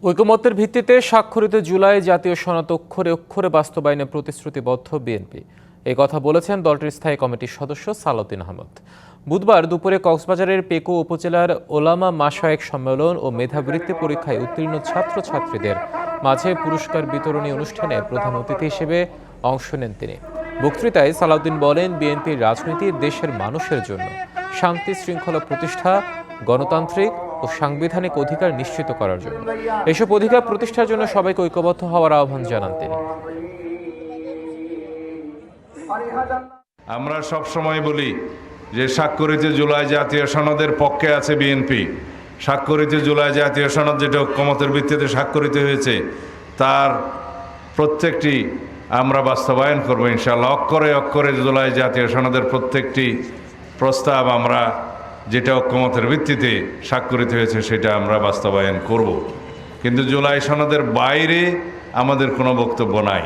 ঐকমত্যের ভিত্তিতে স্বাক্ষরিত জুলাই জাতীয় সনদ অক্ষরে অক্ষরে বাস্তবায়নে প্রতিশ্রুতিবদ্ধ বিএনপি। এই কথা বলেছেন দলটির স্থায়ী কমিটির সদস্য সালাউদ্দিন আহমদ। বুধবার দুপুরে কক্সবাজারের পেকো উপজেলার ওলামা মাশায়েখ সম্মেলন ও মেধাবৃত্তি পরীক্ষায় উত্তীর্ণ ছাত্রছাত্রীদের মাঝে পুরস্কার বিতরণী অনুষ্ঠানে প্রধান অতিথি হিসেবে অংশ নেন তিনি। বক্তৃতায় সালাউদ্দিন বলেন, বিএনপির রাজনীতি দেশের মানুষের জন্য, শান্তি শৃঙ্খলা প্রতিষ্ঠা, গণতান্ত্রিক ও সাংবিধানিক অধিকার নিশ্চিত করার জন্য। এসব অধিকার প্রতিষ্ঠার জন্য সবাইকে ঐক্যবদ্ধ হওয়ার আহ্বান জানান তিনি। আমরা সব সময় বলি যে স্বাক্ষরিত জুলাই জাতীয় সনদের পক্ষে আছে বিএনপি। স্বাক্ষরিত জুলাই জাতীয় সনদ যেটা ঐকমত্যের ভিত্তিতে স্বাক্ষরিত হয়েছে তার প্রত্যেকটি আমরা বাস্তবায়ন করবো ইনশাআল্লাহ। অক্ষরে অক্ষরে জুলাই জাতীয় সনদের প্রত্যেকটি প্রস্তাব আমরা যেটা ঐকমত্যের ভিত্তিতে স্বাক্ষরিত হয়েছে সেটা আমরা বাস্তবায়ন করব। কিন্তু জুলাই সনদের বাইরে আমাদের কোনো বক্তব্য নাই।